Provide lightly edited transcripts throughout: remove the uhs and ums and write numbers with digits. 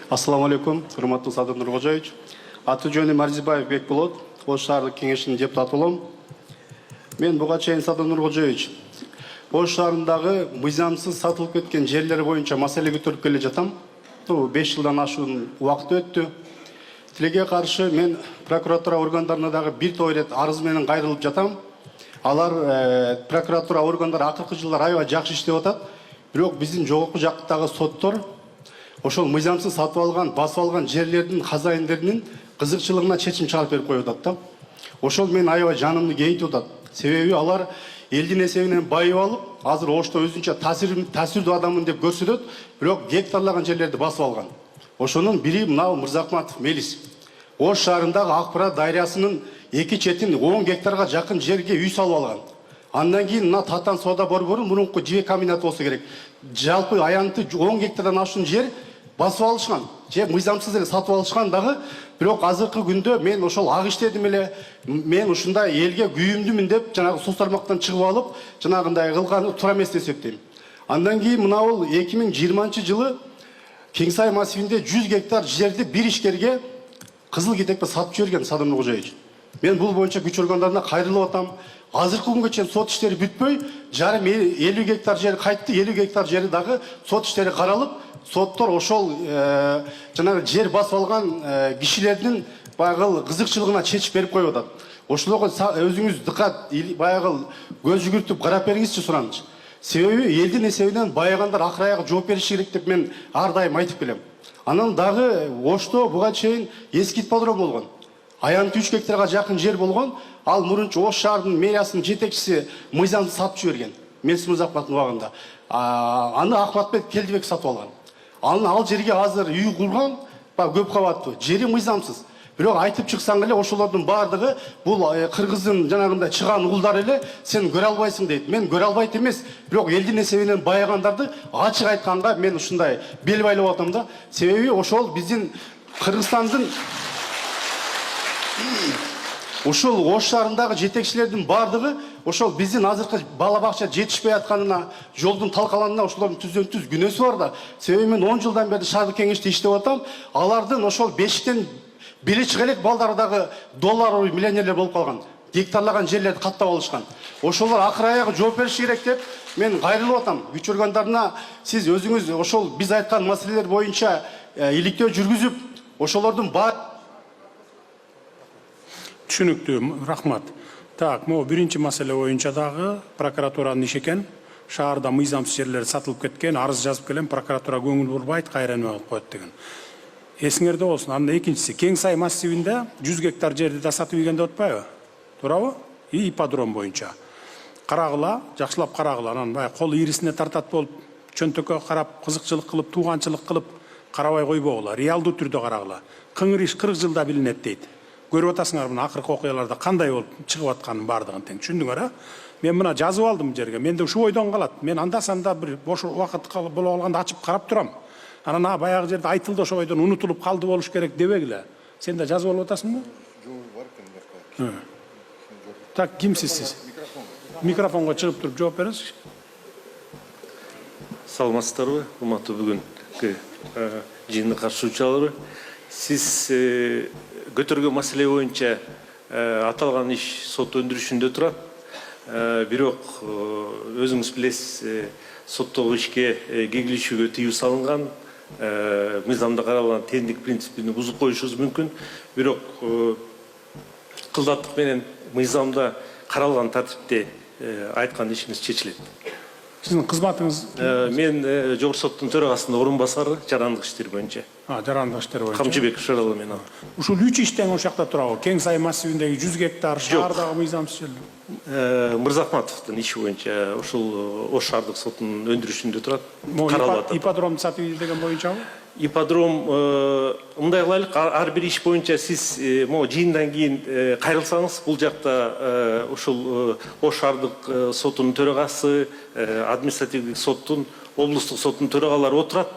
Ассаламу алейкум, урматтуу Садыр Нуркожоевич. Аты жөнүм Арзибаев Бекболот, Ош шаардык кеңешинин депутаты болом. Мен буга чейин Садыр Нуркожоевич, Ош шаарындагы мыйзамсыз сатылып кеткен жерлер боюнча маселе көтөрүп келе жатам. 5 жылдан ашуун убакыт өттү. Тилеге каршы мен прокуратура органдарына дагы бир топ ирет арыз менен кайрылып жатам. Алар прокуратура органдары акыркы жылдар аябай жакшы иштеп атат. Бирок биздин жогорку жактагы соттор ошол мыйзамсыз сатып алган, басып алган жерлердин хазайындеринин кызыкчылыгына чечим чыгарып берип коюп атат да. Ошол менин аябай жанымды кейитип атат. Себеби алар элдин эсебинен байып алып, азыр Ошто өзүнчө таасирдүү адаммын деп көрсөтөт, бирок гектарлаган жерлерди басып алган. Ошонун бири мына Мырзахматов Мелис. Ош шаарындагы Акпарат дайрасынын эки четин 10 гектарга жакын жерге үй салып алган. Андан кийин мына Татан соода борбору мурунку жибек комбинаты болсо керек. Жалпы аянты 10 гектардан ашуун жер басып алышкан. Же мыйзамсыз эле сатып алышкан дагы, бирок азыркы күндө мен ошол ак иштедим эле, мен ушундай элге күйүмдүмүн деп жанагы соц тармактан чыгып алып, жанагындай кылганы туура эмес деп эсептейм. Андан кийин мына бул 2020-жылы Кеңсай массивинде 100 гектар жерди бир ишкерге кызыл китепке сатып жиберген Садыр Нуркожоевич. Мен бул боюнча күч органдарына кайрылып атам. Азыркы күнгө чейин сот иштери бүтпөй, жарым 50 гектар жер кайтты, 50 гектар жери дагы сот иштери каралып, соттор ошол жанагы жер басып алган кишилердин баягы кызыкчылыгына чечип берип коюп атат. Ошолорго өзүңүз дыкат баягы көз жүгүртүп карап бериңизчи сураныч. Себеби элдин эсебинен байыгандар акыр аягы жооп бериши керек деп мен ар дайым айтып келем. Анан дагы Ошто буга чейин эски ипподром болгон. Аянты 3 гектарга жакын жер болгон. Ал мурунчу Ош шаарынын мэриясынын жетекчиси мыйзамсыз сатып жиберген. Мелис Мырзахматтын убагында. Аны Акматбек Келдибек сатып алган. Ал жерге азыр үй курган, көп кабаттуу. Жери мыйзамсыз. Бирок айтып чыксаң эле ошолордун бардыгы бул кыргыздын жанагындай чыган угулдары эле сен көрө албайсың дейт. Мен көрө албайт эмес, бирок элдин эсебинен байыгандарды ачык айтканга мен ушундай бел байлап атам да. Себеби ошол биздин Кыргызстандын ошол Ош шаарындагы жетекчилердин бардыгы ошол биздин азыркы бала бакча жетишпей атканына, жолдун талкаланына ошолордун түздөн-түз күнөөсү бар да. Себеби мен 10 жылдан бери шаардык кеңеште иштеп атам. Алардын ошол бештен бери чыга элек балдары дагы доллар миллионерлер болуп калган. Гектарлаган жерлерди каттап алышкан. Ошолор акыр аягы жооп бериши керек деп мен кайрылып атам. Күч органдарына сиз өзүңүз ошол биз айткан маселелер боюнча иликтөө жүргүзүп, ошолордун Түшүнүктүү, рахмат. Так, могу биринчи маселе боюнча дагы прокуратуранын иши экен. Шаарда мыйзамсыз жерлер сатылып кеткен, арыз жазып келем, прокуратура көңүл бурбайт, кайра эме кылып коет деген. Эсиңерде болсун. Анда экинчиси, Кеңсай массивинде 100 гектар жерди да сатып ийген деп атпайбы? Туурабы? Ипподром боюнча. Карагыла, жакшылап карагыла, анан баягы кол ирисине тартат болуп, чөнтөккө карап, кызыкчылык кылып, тууганчылык кылып карабай койбогула, реалдуу түрдө карагыла. Кыңыр иш 40 жылда билинет дейт. Көрүп атасыңар мына акыркы окуяларда кандай болуп чыгып атканын бардыгын тең түшүндүңөр, а? Мен мына жазып алдым жерге. Менде ушу ойдон калат. Мен анда-санда бир бош убакыт боло калганда ачып карап турам. Анан баягы жерде айтылды ошо ойдон унутулуп калды болуш керек дебегиле. Сен да жазып алып атасыңбы? Так, кимсиз сиз? Микрофонго чыгып туруп жооп бериңизчи. Саламатсыздарбы, урматтуу бүгүнкү жыйынга катышуучулар. Сиз көтөргөн маселе боюнча аталган иш сот өндүрүшүндө турат. Бирок өзүңүз билесиз, соттогу ишке кегилишүүгө тыюу салынган, мыйзамда каралган теңдик принципин бузуп коюшубуз мүмкүн. Бирок кылдаттык менен мыйзамда каралган тартипте айткан ишиңиз чечилет. Сиздин кызматыңыз? Мен Жогорку соттун төрагасынын орун басары жарандык иштер боюнча. Жарандык иштер боюнча. Камчыбек Шаралы мен ал. Ушул 3 иштен ошол жакта турабы? Кеңсай массивиндеги 100 гектар шаардагы мыйзамсыз жерлер. Мырзахматовдун иши боюнча ошол Ош шаардык сотунун өндүрүшүндө турат. Каралып атат. Ипподромду сатып деген боюнчабы? Ипподром мындай кылайлык, ар бир иш боюнча сиз могу жыйындан кийин кайрылсаңыз, бул жакта ушул Ош шаардык сотунун төрагасы, административдик соттун, облустук соттун төрагалары отурат.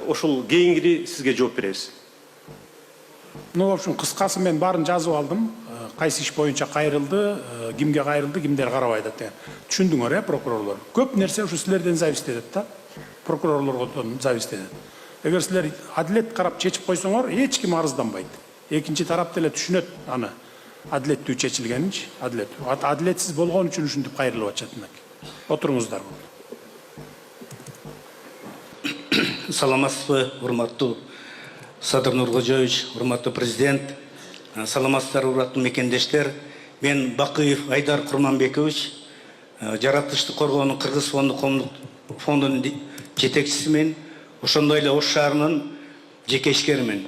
Ошол кийинкири сизге жооп беребиз. В общем, кыскасы мен баарын жазып алдым. Кайсы иш боюнча кайрылды, кимге кайрылды, кимдер карабайт деп. Түшүндүңөр, прокурорлор. Көп нерсе ушу силерден зависит этет да. Прокурорлорго зависит этет. Эгер силер адилет карап чечип койсоңор, эч ким арызданбайт. Экинчи тарап деле түшүнөт аны адилеттүү чечилгенинчи, адилеттүү. Адилетсиз болгон үчүн ушинтип кайрылып атышат мынакей. Отуруңуздар. Саламатсызбы, урматтуу Садыр Нуркожоевич, урматтуу президент, саламатсыздар, урматтуу мекендештер. Мен Бакыев Айдар Курманбекович, жаратылышты коргоонун Кыргыз фондунун жетекчисимин, ошондой эле Ош шаарынын жеке ишкеримин.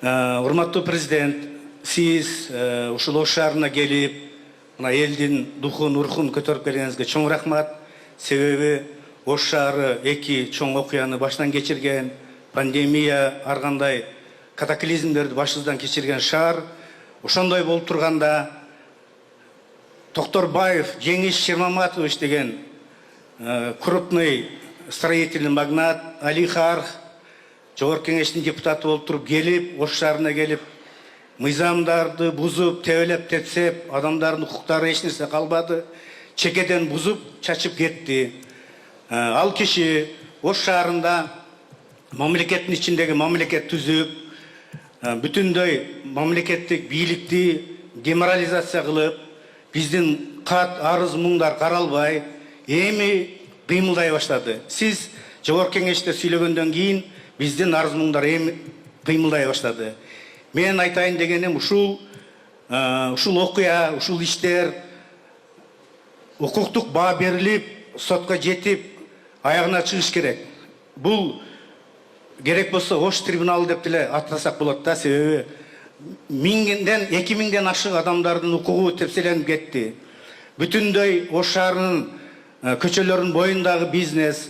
Урматтуу президент, сиз ушул Ош шаарына келип, мына элдин духун, рухун көтөрүп келгениңизге чоң рахмат. Себеби Ош шаары эки чоң окуяны баштан кечирген, пандемия, ар кандай катаклизмдерди башыбыздан кечирген шаар. Ошондой болуп турганда Токторбаев Жеңиш Шермаматович деген крупный строительный магнат, олигарх, жогорку кеңештин депутаты болуп туруп келип, Ош шаарына келип, мыйзамдарды бузуп, тебелеп, тепсеп, адамдардын укуктары эч нерсе калбады, чекеден бузуп, чачып кетти. Ал киши Ош шаарында мамлекеттин ичиндеги мамлекет түзүп, бүтүндөй мамлекеттик бийликти деморализация кылып, биздин кат, арыз, муңдар каралбай, эми кыймылдай баштады. Сиз жогорку кеңеште сүйлөгөндөн кийин биздин арыз, муңдар эми кыймылдай баштады. Мен айтайын дегеним ушул окуя, ушул иштер укуктук баа берилип, сотко жетип, аягына чыгыш керек. Бул керек болсо Ош трибуналы деп деле атасак болот да, себеби 2000ден ашык адамдардын укугу тепселенип кетти. Бүтүндөй Ош шаарынын көчөлөрүнүн боюндагы бизнес,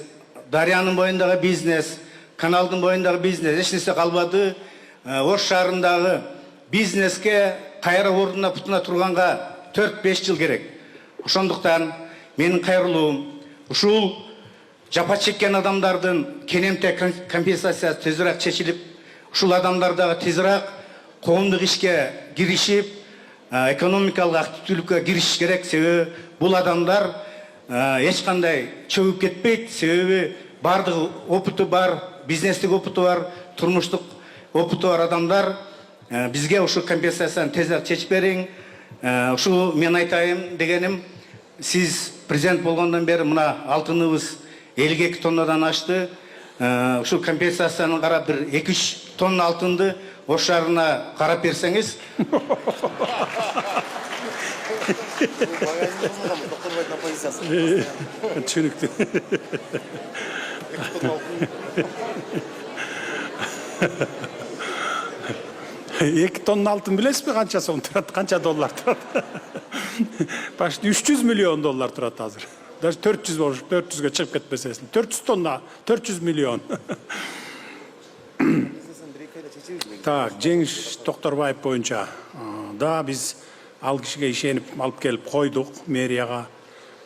дарыянын боюндагы бизнес, каналдын боюндагы бизнес эч нерсе калбады. Ош шаарындагы бизнеске кайра ордуна бутуна турганга 4-5 жыл керек. Ошондуктан менин кайрылуум ушул жапа чеккен адамдардын кенемте компенсациясы тезирээк чечилип, ушул адамдар дагы тезирээк коомдук ишке киришип, экономикалык активдүүлүккө киришиш керек. Себеби бул адамдар эч кандай чөгүп кетпейт. Себеби бардыгы опыту бар, бизнестик опыту бар, турмуштук опыту бар адамдар. Бизге ушул компенсацияны тезирээк чечип бериң. Ушул мен айтайын дегеним, сиз президент болгондон бери мына алтыныбыз 52 тоннадан ашты. Ушул компенсацияны карап бир 2-3 тонна алтынды Ош шаарына карап берсеңиз. Түшүнүктүү. 2 тонна алтын билесизби канча сом турат, канча доллар турат? Почти 300 миллион доллар турат азыр. Даже 400 болуш, 400ге чыгып кетпесеңиз. 400 тонна, 400 миллион. Так, Жеңиш Токторбаев боюнча да биз ал кишиге ишенип алып келип койдук мэрияга.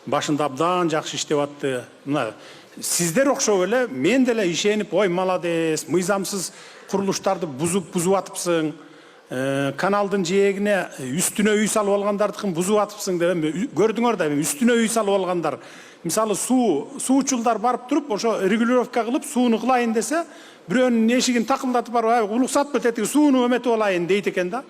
Башында абдан жакшы иштеп атты. Мына сиздер окшоп эле мен деле ишенип, ой молодец, мыйзамсыз курулуштарды бузуп атыпсың. Каналдын жээгине үстүнө үй салып алгандардыкын бузуп атыпсың деп көрдүңөр да, үстүнө үй салып алгандар. Мисалы суучулдар барып туруп, ошо регулировка кылып сууну кылайын десе, бирөөнүн эшигин такылдатып барып, уруксат бететиги сууну эметип алайын дейт экен да.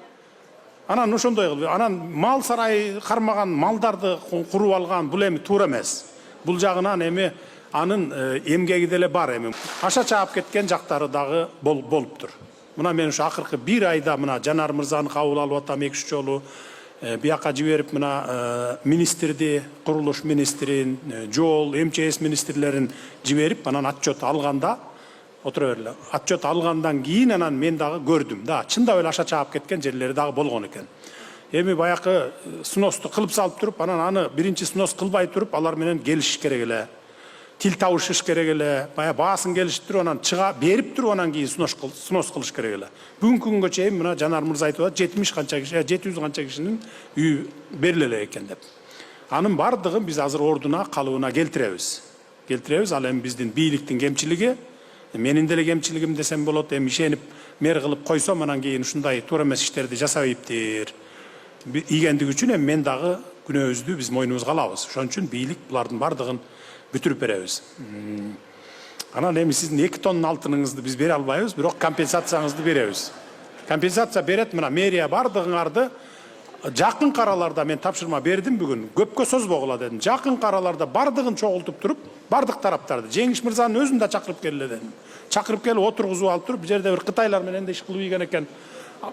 Анан ошондой кылып, анан мал сарай кармаган малдарды куруп алган, бул эми туура эмес. Бул жагынан эми анын эмгеги деле бар эми. Аша чаап кеткен жактары дагы болуптур. Мына мен ушу акыркы 1 айда мына Жанар мырзаны кабыл алып атам 2-3 жолу. Бияка жиберип мына министрди, курулуш министрин, жол, МЧС министрлерин жиберип, анан отчет алганда, отура берле. Отчет алгандан кийин анан мен дагы көрдүм да, чындап эле аша чаап кеткен жерлери дагы болгон экен. Эми баякы сносты кылып салып туруп, анан аны биринчи снос кылбай туруп, алар менен келишиш керек эле. Тил табышыш керек эле, бая баасын келишип туруп, анан чыга берип туруп, анан кийин снос кылыш керек эле. Бүгүнкү күнгө чейин мына Жанар мырза айтып атат, 70 канча киши, 700 канча кишинин үйү бериле элек экен деп. Анын бардыгын биз азыр ордуна, калыбына келтиребиз. Ал эми биздин бийликтин кемчилиги, менин деле кемчилигим десем болот. Эми ишенип мэр кылып койсом, анан кийин ушундай туура эмес иштерди жасабайыптыр ийгендиги үчүн эми мен дагы күнөөбүздү биз мойнубузга алабыз. Ошон үчүн бийлик булардын бардыгын бүтүрүп беребиз. Анан эми сиздин 2 тонна алтыныңызды биз бере албайбыз, бирок компенсацияңызды беребиз. Компенсация берет мына мэрия бардыгыңарды жакын араларда мен тапшырма бердим бүгүн. Көпкө созбогула дедим. Жакын араларда бардыгын чогултуп туруп, бардык тараптарды Жеңиш мырзанын өзүн да чакырып келе дедим. Чакырып келип отургузуп алып туруп, бул жерде бир Кытайлар менен да иш кылып ийген экен.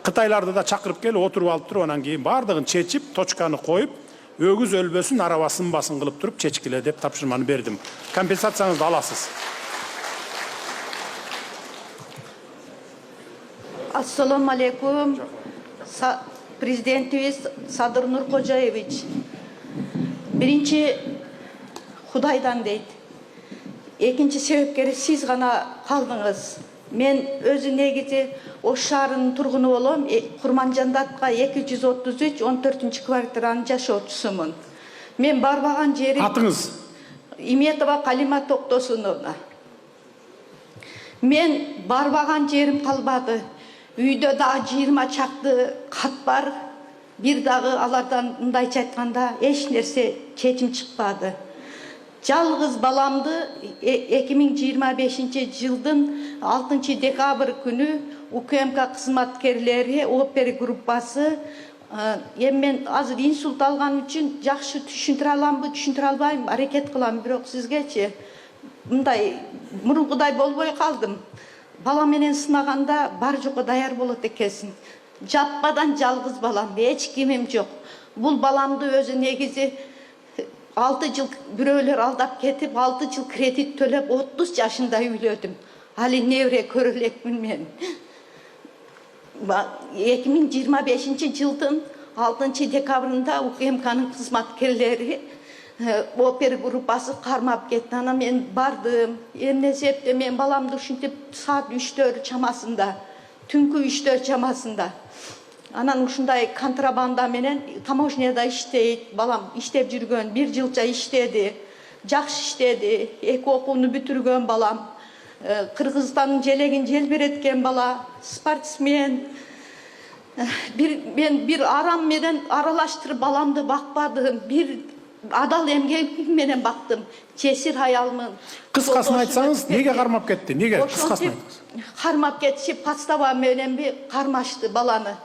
Кытайларды да чакырып келип отуруп алып туруп, анан кийин бардыгын чечип, точканы коюп, өгүз өлбөсүн, араба сынбасын кылып туруп чечкиле деп тапшырманы бердим. Компенсацияңызды аласыз. Ассаламу алейкум. Президентибиз Садыр Нуркожаевич. Биринчи Худайдан дейт. Экинчи себепкери сиз гана калдыңыз. Мен өзү негизи Ош шаарынын тургуну болом. Курманжандатка 233 14-квартиранын жашоочусумун. Мен барбаган жерим Атыңыз? Иметова Калима Токтосуновна. Мен барбаган жерим калбады. Үйдө дагы 20 чакты кат бар. Бир дагы алардан мындайча айтканда эч нерсе чечим чыкпады. Жалгыз баламды 2025 жылдын 6 декабрь күнү УКМК кызматкерлери опера группасы эми мен азыр инсульт алган үчүн жакшы түшүндүрө аламбы, түшүндүрө албайм, аракет кылам, бирок сизгечи мындай мурункудай болбой калдым. Бала менен сынаганда бар жокко даяр болот экенсиң. Жаппадан жалгыз балам, эч кимим жок. Бул баламды өзү негизи 6 жыл бирөөлөр алдап кетип, 6 жыл кредит төлөп 30 жашында үйлөдүм. Али небре көрө элекмин мен. 2025 жылдын 6 декабрында УКМКнын кызматкерлери опера группасы кармап кетти. Анан мен бардым. Эмне себепте мен баламды ушинтип саат 3-төр чамасында, түнкү 3-төр чамасында. Анан ушундай контрабанда менен таможняда иштейт. Балам иштеп жүргөн, 1 жылча иштеди. Жакшы иштеди. 2 окууну бүтүргөн балам. Кыргызстандын желегин желбиреткен бала, спортсмен. Мен бир арам менен аралаштырып баламды бакпадым. Бир адал эмгек менен бактым. Чесир аялмын. Кыскасын айтсаңыз, неге кармап кетти? Неге? Кыскасын айтыңыз. Кармап кетиши подстава мененби кармашты баланы.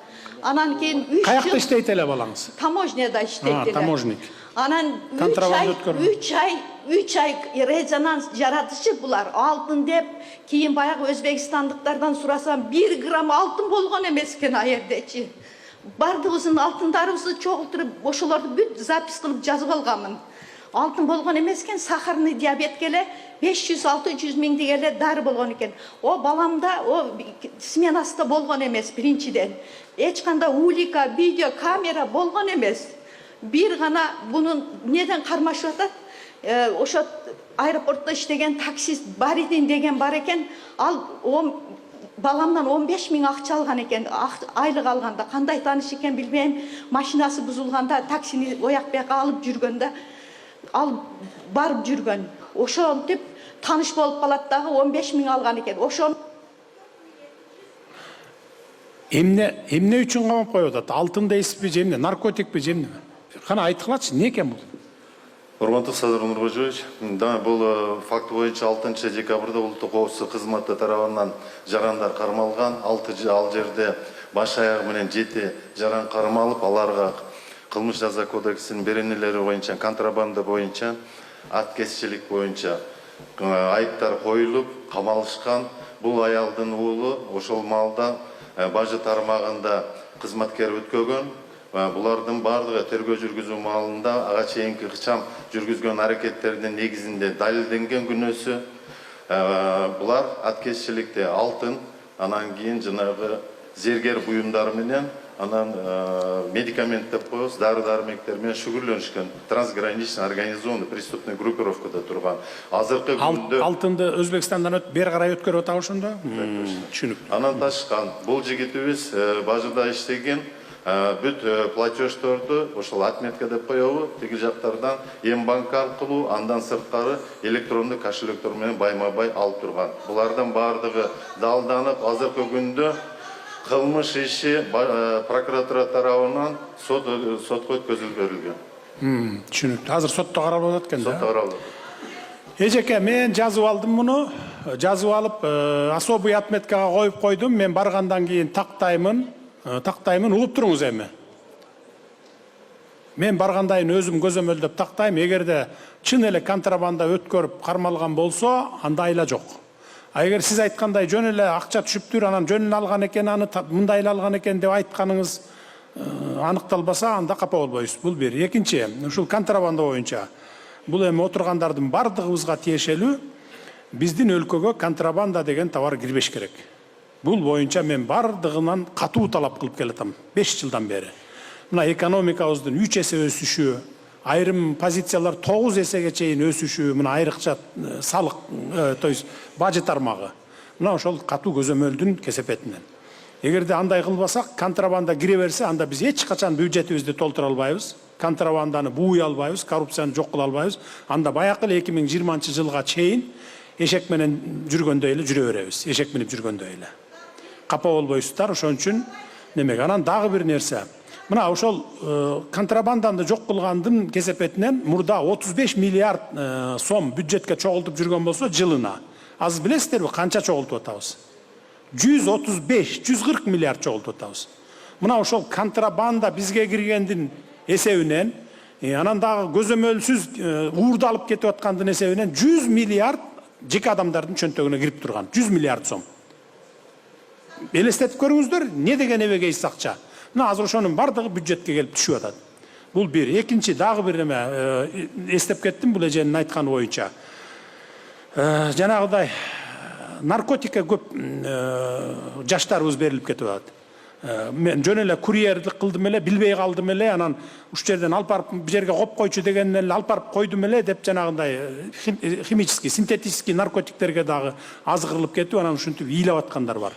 Анан кийин 3 жыл Каякта иштейт эле балаңыз? таможняда иштейт эле. Таможник. Анан 3 ай резонанс жаратышы булар. Алтын деп, кийин баягы өзбекстандыктардан сурасам 1 грамм алтын болгон эмес экен а жердечи. Бардыгыбыздын алтындарыбызды чогултуруп, ошолорду бүт запись кылып жазып алганмын. Алтын болгон эмес экен, сахарный диабет келе 500-600 миңдик эле дары болгон экен. О баламда о сменасында болгон эмес биринчиден. Эч кандай улика, видео, камера болгон эмес. Бир гана бунун неден кармашып атат? Ошо аэропортто иштеген таксист Баридин деген бар экен. Ал баламдан 15 миң акча алган экен, айлык алганда. Кандай тааныш экен билбейм. Машинасы бузулганда таксини ояк бияка алып жүргөндө алып барып жүргөн. Ошентип тааныш болуп калат дагы 15 миң алган экен. Ошон Эмне үчүн камап коюп атат? Алтын дейсизби, же эмне? Наркотикпи, же эмне? Кана айткылачы, эмне экен бул? Урматтуу Садыр Нуркожаевич, бул факт боюнча 6 декабрда улуттук коопсуздук кызматы тарабынан жарандар кармалган. Ал жерде баш аягы менен 7 жаран кармалып, аларга кылмыш жаза кодексинин беренелери боюнча, контрабанда боюнча, аткезчилик боюнча айыптар коюлуп, камалышкан. Бул аялдын уулу ошол маалда бажы тармагында кызматкер өткөгөн. Булардын бардыгы тергөө жүргүзүү маалында ага чейинки ыкчам жүргүзгөн аракеттердин негизинде далилденген күнөөсү. Булар аткезчиликте алтын, анан кийин жанагы зергер буюмдар менен, анан медикамент деп коебуз, дары-дармектер менен шүгүрлөнүшкөн трансграничный организованный преступный группировкада турган. Азыркы күндө Алтынды Өзбекстандан бери карай өткөрүп атабы ошондо? Түшүнүктүү. Анан ташкан бул жигитибиз бажыда иштеген бүт платеждорду ошол отметка деп коебу, тиги жактардан М-банк аркылуу, андан сырткары электрондук кошелектор менен байма-бай алып турган. Булардын бардыгы далданып, азыркы күндө кылмыш иши прокуратура тарабынан сотко өткөзүлүп берилген. Түшүнүктүү. Азыр сотто каралып атат экен да? Сотто каралып. Эжеке, мен жазып алдым муну. жазып алып, особый отметкага коюп койдум. Мен баргандан кийин тактаймын, угуп туруңуз эми. Мен баргандайын өзүм көзөмөлдөп тактайм. Эгерде чын эле контрабанда өткөрүп кармалган болсо, анда айла жок. А эгер сиз айткандай жөн эле акча түшүптүр, анан жөн эле алган экен, аны мындай эле алган экен деп айтканыңыз аныкталбаса, анда капа болбойсуз. Бул бир. Экинчи, ушул контрабанда боюнча бул эми отургандардын бардыгыбызга тиешелүү. Биздин өлкөгө контрабанда деген товар кирбеш керек. Бул боюнча мен бардыгынан катуу талап кылып келатам 5 жылдан бери. Мына экономикабыздын 3 эсе өсүшү, айрым позициялар 9 эсеге чейин өсүшү, мына айрыкча салык, то есть бажы тармагы. Мына ошол катуу көзөмөлдүн кесепетинен. Эгерде андай кылбасак, контрабанда кире берсе, анда биз эч качан бюджетибизди толтура албайбыз, контрабанданы бууй албайбыз, коррупцияны жок кыла албайбыз. Анда баякы эле 2020-жылга чейин эшек менен жүргөндөй эле жүрө беребиз, эшек минип жүргөндөй эле. Капа болбойсуздар, ошон үчүн немеге. Анан дагы бир нерсе. Мына ошол контрабанданы жок кылгандын кесепетинен мурда 35 миллиард сом бюджетке чогултуп жүргөн болсо жылына. Азыр билесиздерби канча чогултуп атабыз? 135-140 миллиард чогултуп атабыз. Мына ошол контрабанда бизге киргендин эсебинен, анан дагы көзөмөлсүз уурду алып кетип аткандын эсебинен 100 миллиард жеке адамдардын чөнтөгүнө кирип турган. 100 миллиард сом. Элестетип көрүңүздөр, не деген эбегейсиз акча. Мына азыр ошонун бардыгы бюджетке келип түшүп атат. Бул бир. Экинчи дагы бир неме эстеп кеттим бул эженин айтканы боюнча. Жанагыдай наркотикке көп жаштарыбыз берилип кетип атат. Мен жөн эле курьерлик кылдым эле, билбей калдым эле, анан уш жерден алып барып бир жерге коп койчу дегенен эле алып барып койдум эле деп жанагындай химический, синтетический наркотиктерге дагы азгырылып кетип, анан ушинтип ыйлап аткандар бар.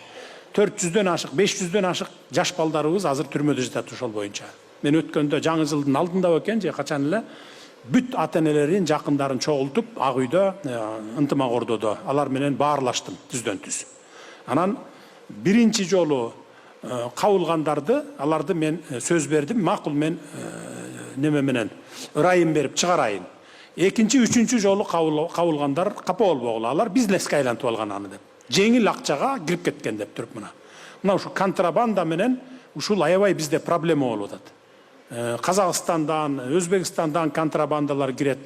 400-дөн ашык, 500-дөн ашык жаш балдарыбыз азыр түрмөдө жатат ошол боюнча. Мен өткөндө жаңы жылдын алдында экен, же качан эле бүт ата-энелерин, жакындарын чогултуп, ак үйдө ынтымак ордодо алар менен баарлаштым түздөн түз. Анан биринчи жолу кабылгандарды, аларды мен сөз бердим, макул мен неме менен ырайым берип чыгарайын. Экинчи, үчүнчү жолу кабылгандар капа болбогула, алар бизнеске айлантып алган аны деп. Жеңил акчага кирип кеткен деп туруп мына. Мына ушу контрабанда менен ушул аябай бизде проблема болуп атат. Казакстандан, Өзбекстандан контрабандалар кирет.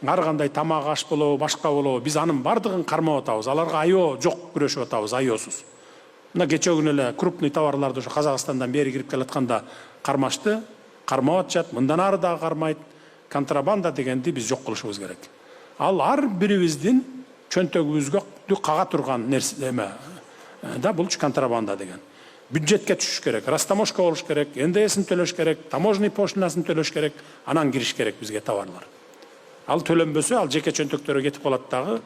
Ар кандай тамак аш болобу, башка болобу, биз анын бардыгын кармап атабыз. Аларга айоо жок күрөшүп атабыз, айоосуз. Мына кече күнү эле крупный товарларды ошо Казакстандан бери кирип келатканда кармашты, кармап атышат, мындан ары дагы кармайт. Контрабанда дегенди биз жок кылышыбыз керек. Ал ар бирибиздин чөнтөгүбүзгө кага турган нерсе эме. Да бул контрабанда деген. Бюджетке түшүш керек, растаможка болуш керек, НДСин төлөш керек, таможенный пошлинасын төлөш керек, анан кириш керек бизге товарлар. Ал төлөнбөсө, ал жеке чөнтөктөргө кетип калат дагы.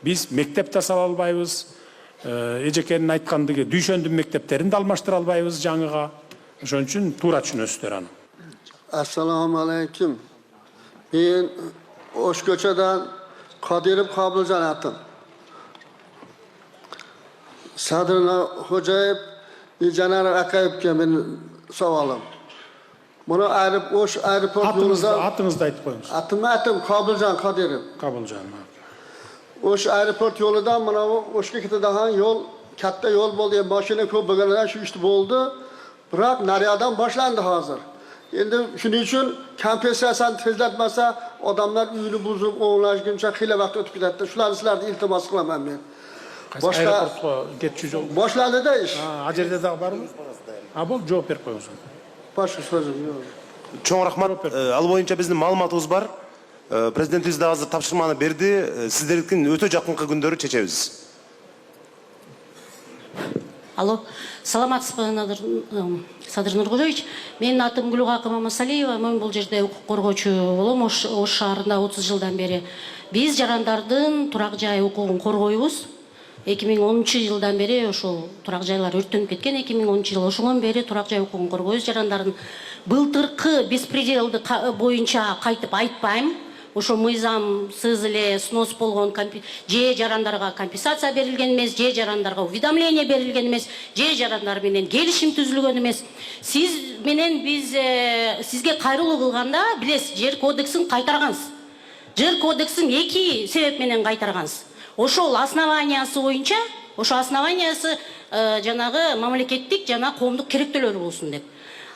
Биз мектеп да сала албайбыз. Эжекенин айткандыгы дүйшөндүн мектептерин да алмаштыра албайбыз жаңыга. Ошон үчүн туура түшүнөсүздөр аны. Assalamu alaikum. Ben Oşkoça'dan Kadirov Kabulcan atım. Sadrına Hocayev Caner Akayev'e benim savalım. Bunu aeroport yolunda... Atınızda aytıp koyunuz. Atım Kabulcan Kadirov. Kabulcan. Oş aeroport yolundan bana Oşkoça'da daha yol, katta yol oldu. Maşine köp bölgelerinden şu işte oldu. Bırak Naryadan başlandı hazır. Şimdi şunun için kompensasyon tezletmezse adamlar üylü buzup oğlanışkınca hile vakti ötüp gidetti. Şuları sizlerde iltimas kılamam ben. Başka geçici oldu. Başlandı da iş. Acelde de var mı? Ha bu cevap ver koyuyorsun. Başka sözüm yok. Чоң рахмат. Ал боюнча биздин маалыматыбыз бар. Президентибиз да азыр тапшырманы берди. Сиздердин өтө жакынкы күндөрү чечебиз. Алло, саламатсызбы, Садыр Нургулович. Менин атым Гүлгакы Мамасалиева, мен бул жерде укук коргоочу болом, Ош шаарында 30 жылдан бери. Биз жарандардын турак жай укугун коргойбуз. 2010-жылдан бери ошол турак жайлар өрттөнүп кеткен. 2010-жыл ошондон бери турак жай укугун коргойбуз. Жарандардын былтыркы беспределды боюнча кайтып айтпайм. Ошо мыйзамсыз эле снос болгон же жарандарга компенсация берилген эмес, же жарандарга уведомление берилген эмес, же жарандар менен келишим түзүлгөн эмес. Сиз менен биз сизге кайрылуу кылганда билесиз, жер кодексин кайтаргансыз. Жер кодексин 2 себеп менен кайтаргансыз. ошол основаниясы боюнча, ошо основаниясы жанагы мамлекеттик жана коомдук керектөлөр болсун деп.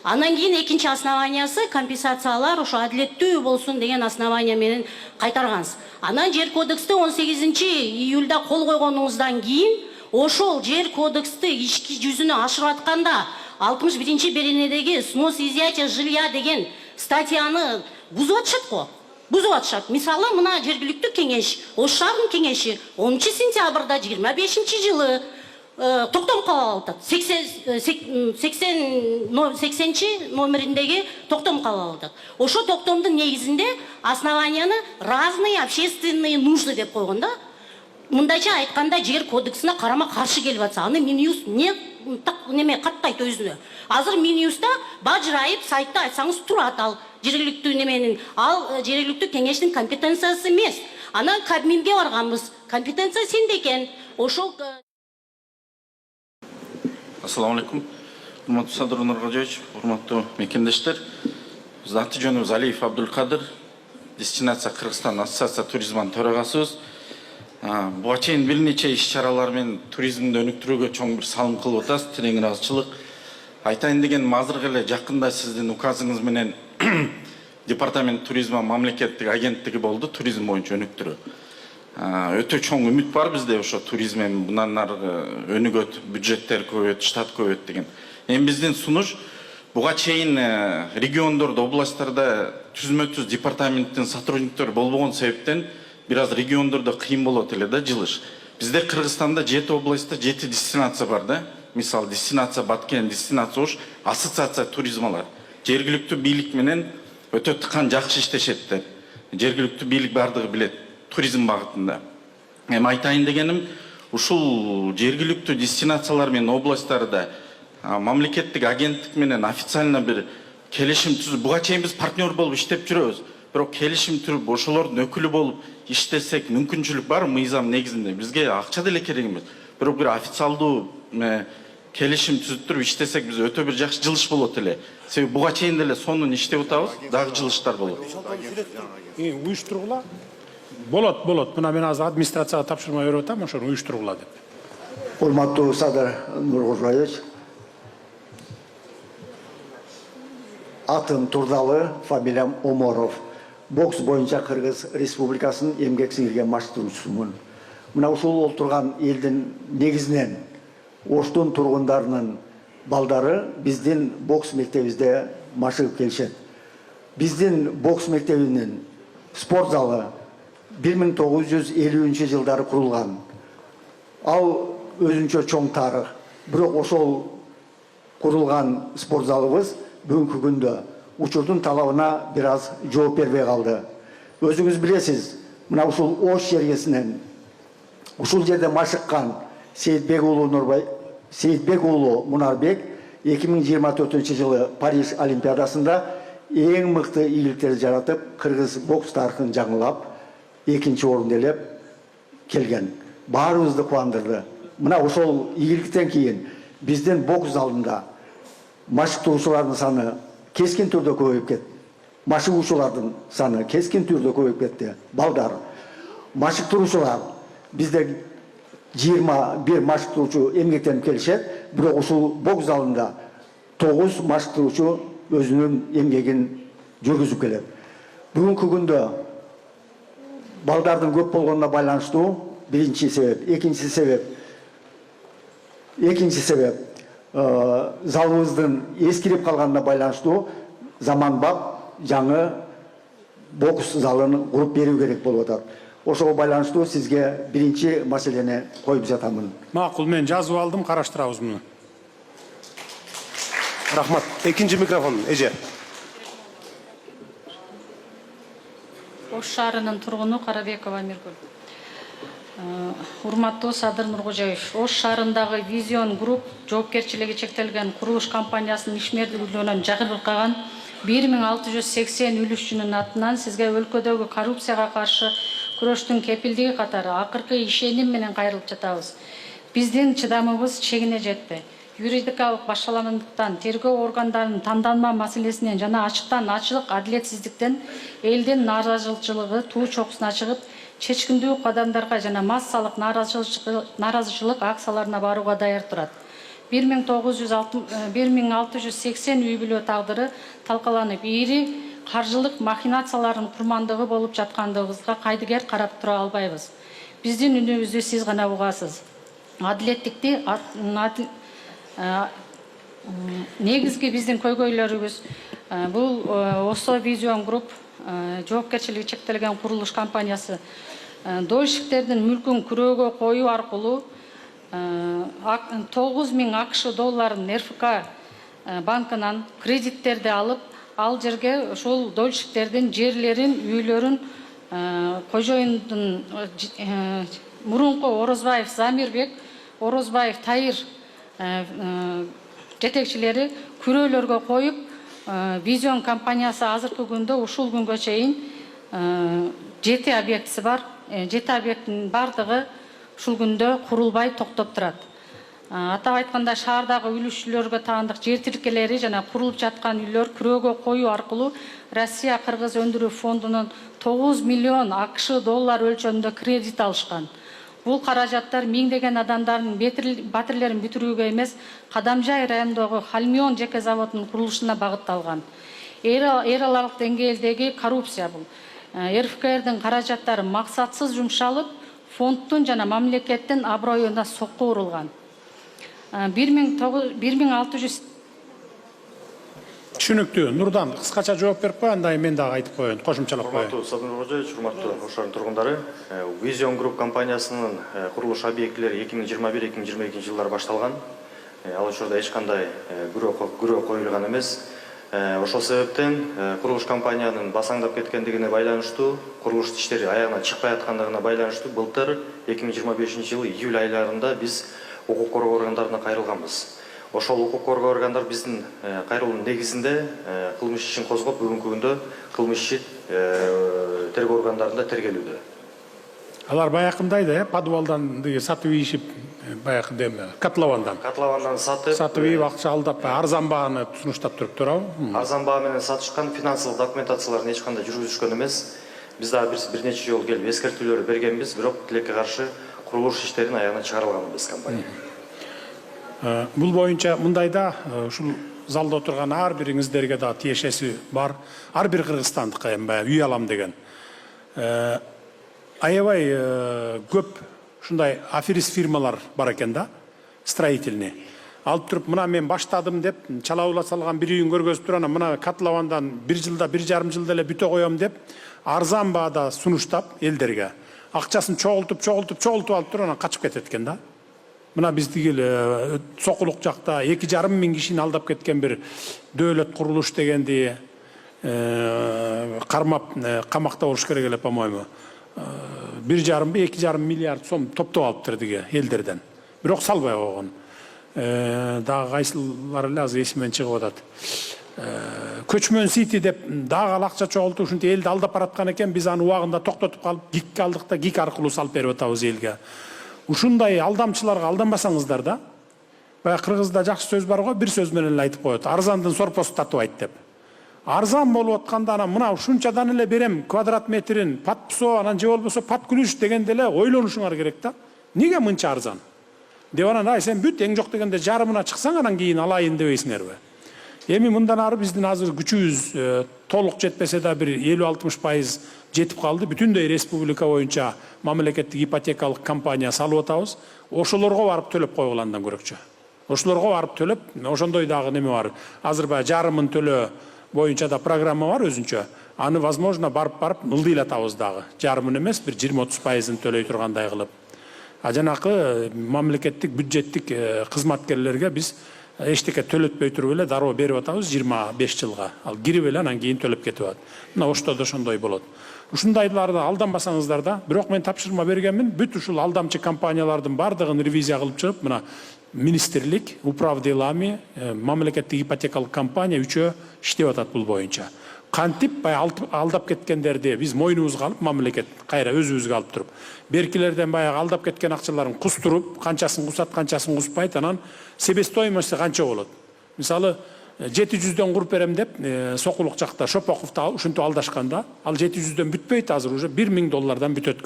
Анан кийин экинчи основаниясы компенсациялар ошо адилеттүү болсун деген основания менен кайтарганбыз. Анан жер кодексте 18 июлда кол койгонуңуздан кийин ошол жер кодексти ишки жүзүнө ашырып атканда 61 беренедеги снос изъятия жилья деген статьяны бузуп атышат го. Бузуп атышат. Мисалы, мына жергиликтүү кеңеш, Ош шаарынын кеңеши 10 сентябрда 25 жылы токтом кабыл атат. 80 номериндеги токтом кабыл атат. Ошо токтомдун негизинде основанияны разные общественные нужды деп койгон да. Мындайча айтканда жер кодексине карама каршы келип атса, аны Минюст неме каттайт өзүнө. Азыр Минюста бажырайып сайтта айтсаңыз турат ал жергиликтүү неменин, ал жергиликтүү кеңештин компетенциясы эмес. Анан Кабминге барганбыз. Компетенция сенде экен. Ошол Ассаламу алейкум. Урматтуу Садыр Нургожоевич, урматтуу мекендештер. Биз аты жөнүбүз Алиев Абдулкадыр, дестинация Кыргызстан ассоциация туризманын төрагасыбыз. Буга чейин бир нече иш-чаралар менен туризмди өнүктүрүүгө чоң бир салым кылып атасыз. Терең ыраазычылык. Айтайын дегеним азыркы эле жакында сиздин указыңыз менен департамент туризма мамлекеттик агенттиги болду, туризм боюнча өнүктүрүү. Өтө чоң үмүт бар бизде ошо туризм мындан аркы өнүгөт, бюджеттер көбөйөт, штат көбөйөт деген. Эми биздин сунуш буга чейин региондордо, областтарда түзмө-түз департаменттин сотрудниктери болбогон себептен бир аз региондордо кыйын болот эле да жылыш. Бизде Кыргызстанда 7 областта 7 дестинация бар да. Мисалы дестинация Баткен, дестинация Ош, ассоциация туризмалар. Жергиликтүү бийлик менен өтө тыкан жакшы иштешет. Жергиликтүү бийлик бардыгы билет туризм багытында. Эми айтайын дегеним, ушул жергиликтүү дестинациялар менен областтарда мамлекеттик агенттик менен официально бир келишим түзүп, буга чейин биз партнер болуп иштеп жүрөбүз. Бирок келишим түзүп, ошолордун өкүлү болуп иштесек мүмкүнчүлүк бар мыйзам негизинде. Бизге акча деле керек эмес. Бирок бир официалдуу келишим түзүп туруп иштесек биз өтө бир жакшы жылыш болот эле. Себеби буга чейин деле сонун иштеп атабыз, дагы жылыштар болот. Уюштургула. Болот. Мына мен азыр администрацияга тапшырма берип атам, ошону уюштургула деп. Урматтуу Садыр Нургожоевич, атым Турдалы, фамилиям Оморов. Бокс боюнча Кыргыз Республикасынын эмгек сиңирген баштыруучусумун. Мына ушул олтурган элдин негизинен Оштун тургундарынын балдары биздин бокс мектебибизде машыгып келишет. Биздин бокс мектебинин спорт залы 1950 жылдары курулган. Ал өзүнчө чоң тарых. Бирок ошол курулган спорт залыбыз бүгүнкү күндө учурдун талабына бир аз жооп бербей калды. Өзүңүз билесиз, мына ушул Ош жергесинен ушул жерде машыккан Сейитбек уулу Мунарбек 2024 жылы Париж Олимпиадасында эң мыкты ийгиликтерди жаратып, кыргыз бокс тарыхын жаңылап, экинчи орунду ээлеп келген. Баарыбызды кубандырды. Мына ошол ийгиликтен кийин биздин бокс залында машыктоочулардын саны кескин түрдө көбөйүп кетти. Машыгуучулардын саны кескин түрдө көбөйүп кетти. Балдар, машыктыруучулар бизде 21 машыктыруучу эмгектенип келишет, бирок ушул бокс залында 9 машыктыруучу өзүнүн эмгегин жүргүзүп келет. Бүгүнкү күндө балдардын көп болгонуна байланыштуу биринчи себеп, экинчи себеп залыбыздын эскирип калганына байланыштуу заманбап жаңы бокс залын куруп берүү керек болуп атат. Ошого байланыштуу сизге биринчи маселени коюп жатамын. Макул, мен жазып алдым, караштырабыз муну. Рахмат. Экинчи микрофон, эже. Ош шаарынын тургуну Карабекова Миргүл. Урматтуу Садыр Нургожоевич, Ош шаарындагы Vision Group жоопкерчилиги чектелген курулуш компаниясынын ишмердүүлүгүнөн жабыркаган 1680 үлүшчүнүн атынан сизге өлкөдөгү коррупцияга каршы күрөштүн кепилдиги катары акыркы ишеним менен кайрылып жатабыз. Биздин чыдамыбыз чегине жетти. Юридикалык башаламдыктан, тергөө органдарынын тандалма маселесинен жана ачыктан ачылык адилетсиздиктен элдин нааразычылыгы туу чокусуна чыгып, чечкиндүү кадамдарга жана массалык нааразычылык акцияларына барууга даяр турат. 1680 үй бүлө тагдыры талкаланып, ири каржылык махинациялардын курмандыгы болуп жаткандыгыбызга кайдыгер карап тура албайбыз. Биздин үнүбүздү сиз гана угасыз. Адилеттикти негизги биздин көйгөйлөрүбүз бул ОСО Vision Group жоопкерчилиги чектелген курулуш компаниясы дольщиктердин мүлкүн күрөөгө коюу аркылуу 9000 АКШ долларын РФК банкынан кредиттерди алып, ал жерге ошол дольщиктердин жерлерин, үйлөрүн кожоюндун мурунку Орозбаев Замирбек, Орозбаев Таир жетекчилери күрөөлөргө коюп, Vision компаниясы азыркы күндө ушул күнгө чейин 7 объектиси бар. 7 объекттин бардыгы ушул күндө курулбай токтоп турат. Атап айтканда шаардагы үлүшчүлөргө таандык жер тиркелери жана курулуп жаткан үйлөр күрөөгө коюу аркылуу Россия Кыргыз өндүрүү фондунун 9 миллион АКШ доллар өлчөмүндө кредит алышкан. Бул каражаттар миңдеген адамдардын батирлерин бүтүрүүгө эмес, Кадамжай районундагы Халмион жеке заводунун курулушуна багытталган. Эр алалык деңгээлдеги коррупция бул. РФКРдин каражаттары максатсыз жумшалып, фонддун жана мамлекеттин аброюна сокку урулган. 1600 Түшүнүктүү. Нурдан кыскача жооп берип кой, андай мен дагы айтып коеюн, кошумчалап коеюн. Урматтуу Садыр Нуркожоевич, урматтуу Ош шаарынын тургундары, Vision Group компаниясынын курулуш объектилери 2021-2022 жылдары башталган. Ал учурда эч кандай күрөө коюлган эмес. Ошол себептен курулуш компаниянын басаңдап кеткендигине байланыштуу, курулуш иштери аягына чыкпай аткандыгына байланыштуу былтыр 2025 жылы июль айларында биз укук коргоо органдарына кайрылганбыз. Ошол укук коргоо органдар биздин кайрылуунун негизинде кылмыш ишин козгоп, бүгүнкү күндө кылмыш иши тергөө органдарында тергелүүдө. Алар баякындайды, подвалдан сатып ийишип, баякы деме, котловандан. Котловандан сатып ийип, акча алдап, арзан бааны сунуштап туруп турабы? Арзан баа менен сатышкан, финансылык документацияларын эч кандай жүргүзүшкөн эмес. Биз дагы бир нече жолу келип эскертүүлөр бергенбиз, бирок тилекке каршы курулуш иштерин аягына чыгарылганбыз компания. Бул боюнча мындайда ушул залда отурган ар бириңиздерге да тиешеси бар. Ар бир кыргызстандык үй алам деген. Аябай көп ушундай аферист фирмалар бар экен да, строительный. Алып туруп, мына мен баштадым деп, чалабыла салган бир үйүн көргөзүп туруп, мына котловандан 1 жылда, 1,5 жылда эле бүтө коем деп, арзан баада сунуштап элдерге. Акчасын чогултуп алып туруп, анан качып кетет экен да. Мына биздики Сокулук жакта 2,5 миң кишини алдап кеткен бир дөөлөт курулуш дегенди кармап камакта болуш керек эле, по-моему. 1,5-2,5 миллиард сом топтоп алыптыр деге элдерден. Бирок салбай койгон. Дагы кайсылары эле азыр эсимден чыгып атат. Көчмөн Сити деп дагы ал акча чогултуп ушинтип элди алдап бараткан экен, биз аны убагында токтотуп калып, ГИК алдык да, ГИК аркылуу салып берип атабыз элге. Ушундай алдамчыларга алданбасаңыздар да. Баягы кыргызда жакшы сөз бар го, бир сөз менен эле айтып коет. Арзандын сорпосу татыбайт деп. Арзан болуп атканда анан мына ушунчадан эле берем квадрат метрин, пат псо, анан же болбосо пат күлүш дегенде эле ойлонушуңар керек да. Неге мынча арзан? Деп анан ай сен бүт эң жок дегенде жарымына чыксаң анан кийин алайын дебейсиңерби? Эми мындан ары биздин азыр күчүбүз толук жетпесе да бир 50-60% жетип калды. Бүтүндөй республика боюнча мамлекеттик ипотекалык компания салып атабыз. Ошолорго барып төлөп койгула андан көрөкчү. Ошолорго барып төлөп, ошондой дагы неме бар. Азыр баягы жарымын төлөө боюнча да программа бар өзүнчө. Аны возможно барып ылдыйлатабыз дагы. Жарымын эмес, бир 20-30%-ын төлөй тургандай кылып. А жанакы мамлекеттик бюджеттик кызматкерлерге биз эчтеке төлөтпөй туруп эле дароо берип атабыз 25 жылга. Ал кирип эле анан кийин төлөп кетип атат. Мына ошто да ошондой болот. Ушундайларда алданбасаңыздар да, бирок мен тапшырма бергенмин, бүт ушул алдамчы компаниялардын бардыгын ревизия кылып чыгып, мына министрлик, управ делами, мамлекеттик ипотекалык компания үчөө иштеп атат бул боюнча. Кантип алдап кеткендерди биз мойнубузга алып, мамлекет кайра өзүбүзгө алып туруп, беркилерден баягы алдап кеткен акчаларын кустуруп, канчасын кусат, канчасын куспайт, анан себестоимости канча болот. Мисалы, 700'den kurup berem dep Sokuluk жакта Шопоковду ушинтип алдашканда, ал 700'den бүтпөйт азыр уже $1000 бүтөт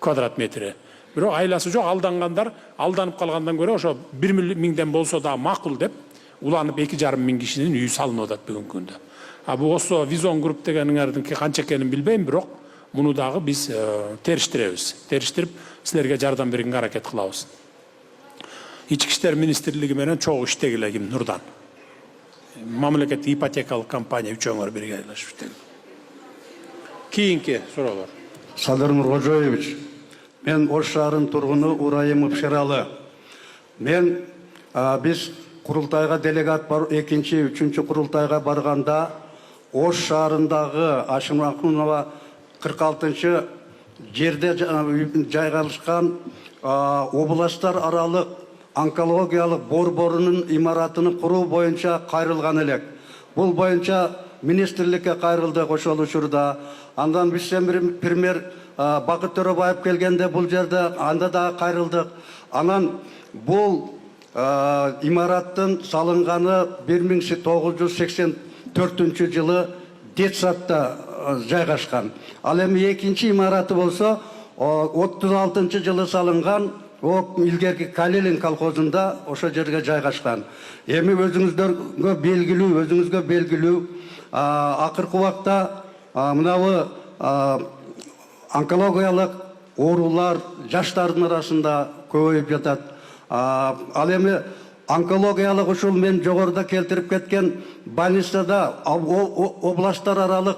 квадрат метри. Бирок айласы жок, алдангандар, алданып калгандан көрө ошо 1.000'den болсо да макул деп, уланып 2,5 миң кишинин үйү салынып атат бүгүнкү күндө. Бу Осо Визон групп дегениңердинки канча экенин билбейм, бирок муну дагы биз териштиребиз. Териштирип силерге жардам бергенге аракет кылабыз. Ички иштер министрлиги менен чогуу иштегиле ким Нурдан. Мамлекеттик ипотекалык компания үчөөңөр бирге айлашып иштегиле. Кийинки суроолор. Садыр Нуркожоевич, мен Ош шаарынын тургуну Урайымов Шералы. Биз курултайга делегат бар, 2-3 курултайга барганда Ош шаарындагы Ашымакунова 46 жерде жайгашкан областтар аралык онкологиялык борборунун имаратыны куруу боюнча кайрылган элек. Бул боюнча министрликке кайрылдык ошол учурда. Андан вице-премьер Бакыт Төрөбаев келгенде бул жерде анда да кайрылдык. Анан бул имараттын салынганы 1984 жылы Детсатта жайгашкан. Ал эми экинчи имараты болсо 36 жылы салынган илгерки Калелин колхозунда ошо жерге жайгашкан. Эми өзүңүзгө белгилүү акыркы убакта мынабы онкологиялык оорулар жаштардын арасында көбөйүп жатат. Ал эми онкологиялык ушул мен жогоруда келтирип кеткен больницада областтар аралык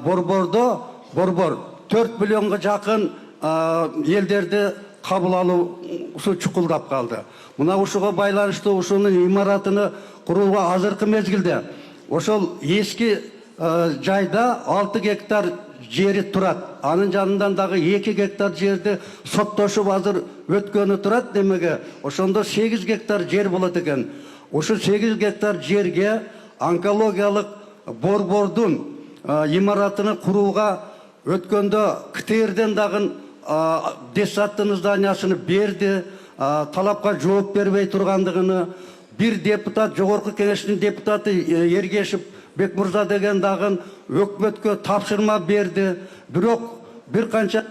борбор 4 миллионго жакын элдерди кабыл алуусу чукулдап калды. Мына ушуга байланыштуу ушунун имаратыны курууга азыркы мезгилде ошол эски жайда 6 гектар жери турат. Анын жанынан дагы 2 гектар жерди соттошуп азыр өткөнү турат. Демеге ошондо 8 гектар жер болот экен. Ошо 8 гектар жерге онкологиялык борбордун имаратыны курууга өткөндө КТРден дагы Детсаттын зданиясыны берди, талапка жооп бербей тургандыгыны бир депутат, жогорку кеңештин депутаты Ергешев Бекмурза деген дагы өкмөткө тапшырма берди. Бирок бир канча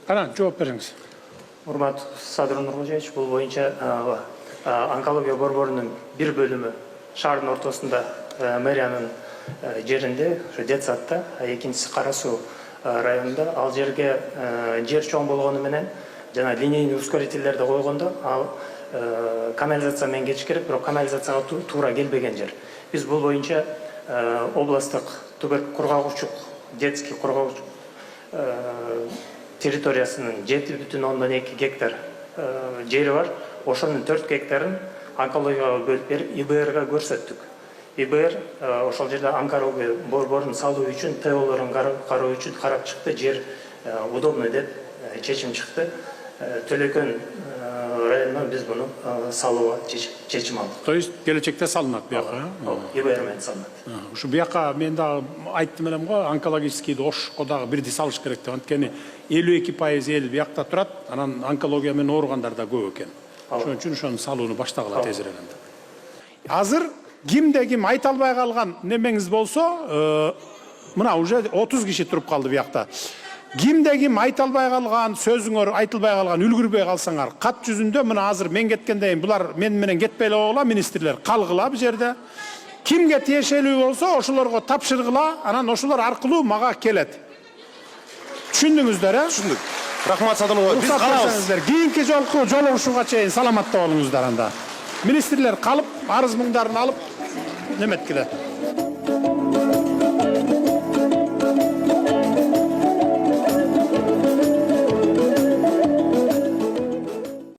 жооп бериңиз. Урматтуу Садыр Нуркожоевич, бул боюнча онкология борборунун бир бөлүмү шаардын ортосунда мэриянын жеринде, Детсатта, экинчиси Кара Суу районунда. Ал жерге жер чоң болгону менен жана линейный ускорительдерди койгондо ал канализация менен кетиш керек, бирок канализацияга туура келбеген жер. Биз бул боюнча областтык кургагучук, детский кургагучук территориясынын 7,2 гектар жери бар. Ошонун 4 гектарын онкологияга бөлүп берип ИБРга көрсөттүк. ИБР ошол жерде онкология борборун салуу үчүн, ТОлорун кароо үчүн карап чыкты. Жер удобный деп чечим чыкты. Төлөкөн районунан биз буну салууга чечим алдык. То есть келечекте салынат бияка? ИБР менен салынат. Ушу бияка мен дагы айттым элем го, онкологическийди Ошко дагы бирди салыш керек деп. Анткени 52% эл биякта турат, анан онкология менен ооругандар да көп экен. Ошон үчүн ошону салууну баштагыла тезирээк. Азыр кимде ким айта албай калган немеңиз болсо, мына уже 30 киши туруп калды биякта. Кимде ким айта албай калган, сөзүңөр айтылбай калган, үлгүрбөй калсаңар, кат жүзүндө мына азыр мен кеткенден кийин булар мен менен кетпей эле койгула, министрлер калгыла бу жерде. Кимге тиешелүү болсо ошолорго тапшыргыла, анан ошолор аркылуу мага келет. Түшүндүңүздөр, э? Түшүндүк. Рахмат Садыр Нуркожоевич. Биз калабыз. Кийинки жолку жолугушууга чейин саламатта болуңуздар анда. Министрлер калып, арыз муңдарын алып неметкиле.